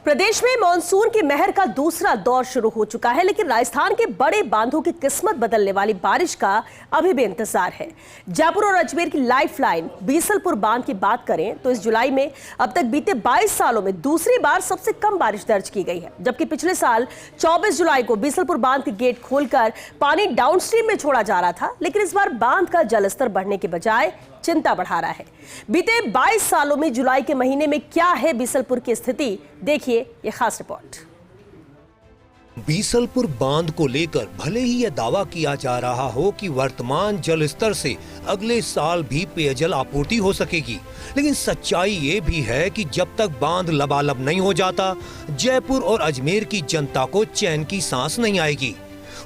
प्रदेश में मानसून की महर का दूसरा दौर शुरू हो चुका है, लेकिन राजस्थान के बड़े बांधों की किस्मत बदलने वाली बारिश का अभी भी इंतजार है। जयपुर और अजमेर की लाइफलाइन बीसलपुर बांध की बात करें तो इस जुलाई में अब तक बीते 22 सालों में दूसरी बार सबसे कम बारिश दर्ज की गई है, जबकि पिछले साल 24 जुलाई को बीसलपुर बांध के गेट खोलकर पानी डाउनस्ट्रीम में छोड़ा जा रहा था, लेकिन इस बार बांध का जलस्तर बढ़ने के बजाय चिंता बढ़ा रहा है। बीते 22 सालों में जुलाई के महीने में क्या है बीसलपुर की स्थिति, देखिए ये खास रिपोर्ट। बीसलपुर बांध को लेकर भले ही यह दावा किया जा रहा हो कि वर्तमान जल स्तर से अगले साल भी पेयजल आपूर्ति हो सकेगी, लेकिन सच्चाई ये भी है कि जब तक बांध लबालब नहीं हो जाता, जयपुर और अजमेर की जनता को चैन की सांस नहीं आएगी।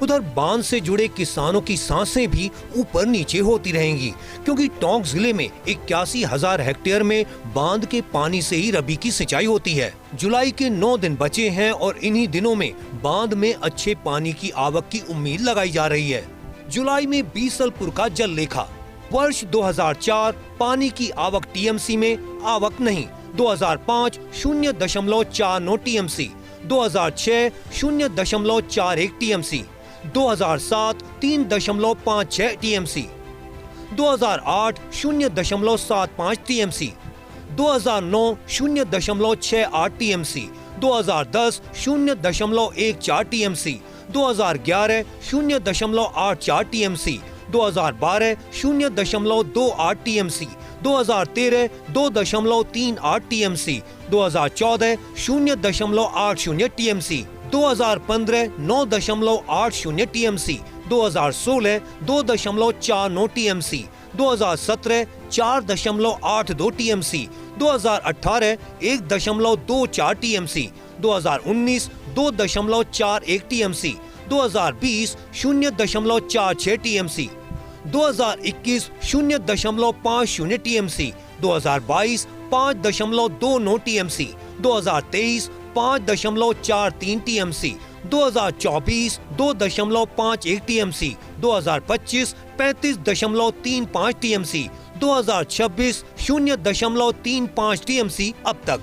उधर बांध से जुड़े किसानों की सांसें भी ऊपर नीचे होती रहेंगी, क्योंकि टोंक जिले में 81,000 हेक्टेयर में बांध के पानी से ही रबी की सिंचाई होती है। जुलाई के 9 दिन बचे हैं और इन्हीं दिनों में बांध में अच्छे पानी की आवक की उम्मीद लगाई जा रही है। जुलाई में बीसलपुर का जल लेखा। वर्ष 2004 पानी की आवक टीएमसी में आवक नहीं, 2005 0.49 TMC, 2006 0.41 TMC, 2007 3.56 TMC, 2008 0.75 TMC, 2009 0.68 TMC, 2010 0.14 TMC, 2011 0.84 TMC, 2012 0.28 TMC, 2013 2.38 TMC, 2014 0.80 TMC, 2015 9.80 TMC, 2016 2.49 TMC, 2017 4.82 TMC, 2018 1.24 TMC, 2019 2.41 TMC, 2020 0.46 TMC, 2021 0.50 TMC, 2022 5.29 TMC, 2023 5.43 TMC, 2024 2.51 TMC, 2025 35.35 TMC, 2026 0.35 TMC. अब तक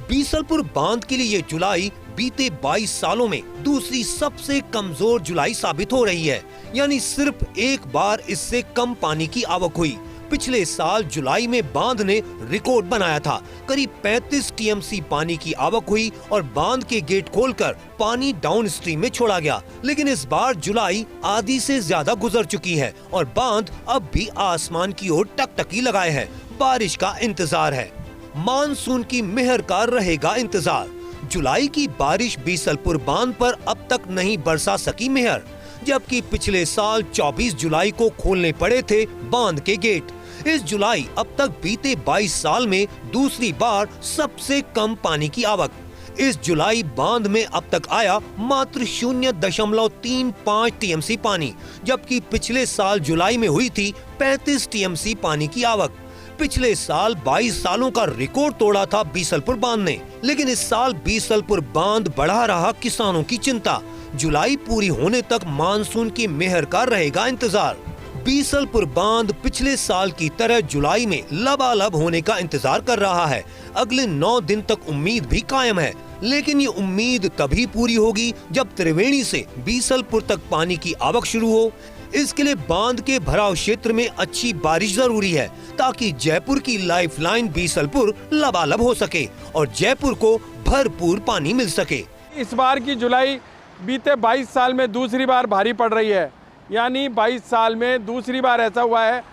बीसलपुर बांध के लिए ये जुलाई बीते 22 सालों में दूसरी सबसे कमजोर जुलाई साबित हो रही है, यानी सिर्फ एक बार इससे कम पानी की आवक हुई। पिछले साल जुलाई में बांध ने रिकॉर्ड बनाया था, करीब 35 टीएमसी पानी की आवक हुई और बांध के गेट खोलकर पानी डाउन स्ट्रीम में छोड़ा गया। लेकिन इस बार जुलाई आधी से ज्यादा गुजर चुकी है और बांध अब भी आसमान की ओर टकटकी लगाए है। बारिश का इंतजार है, मानसून की मेहर का रहेगा इंतजार। जुलाई की बारिश बीसलपुर बांध पर अब तक नहीं बरसा सकी मेहर, जबकि पिछले साल 24 जुलाई को खोलने पड़े थे बांध के गेट। इस जुलाई अब तक बीते 22 साल में दूसरी बार सबसे कम पानी की आवक। इस जुलाई बांध में अब तक आया मात्र 0.35 टीएमसी पानी, जबकि पिछले साल जुलाई में हुई थी 35 टीएमसी पानी की आवक। पिछले साल 22 सालों का रिकॉर्ड तोड़ा था बीसलपुर बांध ने, लेकिन इस साल बीसलपुर बांध बढ़ा रहा किसानों की चिंता। जुलाई पूरी होने तक मानसून की मेहर का रहेगा इंतजार। बीसलपुर बांध पिछले साल की तरह जुलाई में लबालब होने का इंतजार कर रहा है। अगले 9 दिन तक उम्मीद भी कायम है, लेकिन ये उम्मीद तभी पूरी होगी जब त्रिवेणी से बीसलपुर तक पानी की आवक शुरू हो। इसके लिए बांध के भराव क्षेत्र में अच्छी बारिश जरूरी है, ताकि जयपुर की लाइफलाइन बीसलपुर लबालब हो सके और जयपुर को भरपूर पानी मिल सके। इस बार की जुलाई बीते 22 साल में दूसरी बार भारी पड़ रही है, यानी 22 साल में दूसरी बार ऐसा हुआ है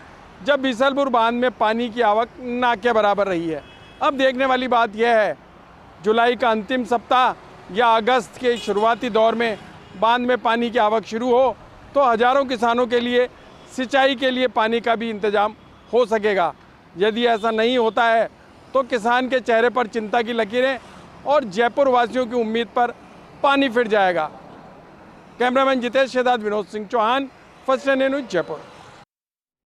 जब बीसलपुर बांध में पानी की आवक ना के बराबर रही है। अब देखने वाली बात यह है, जुलाई का अंतिम सप्ताह या अगस्त के शुरुआती दौर में बांध में पानी की आवक शुरू हो तो हजारों किसानों के लिए सिंचाई के लिए पानी का भी इंतजाम हो सकेगा। यदि ऐसा नहीं होता है तो किसान के चेहरे पर चिंता की लकीरें और जयपुर वासियों की उम्मीद पर पानी फिर जाएगा। Cameraman Jitesh Shedad, Vinod Singh Chauhan, first news, Jaipur.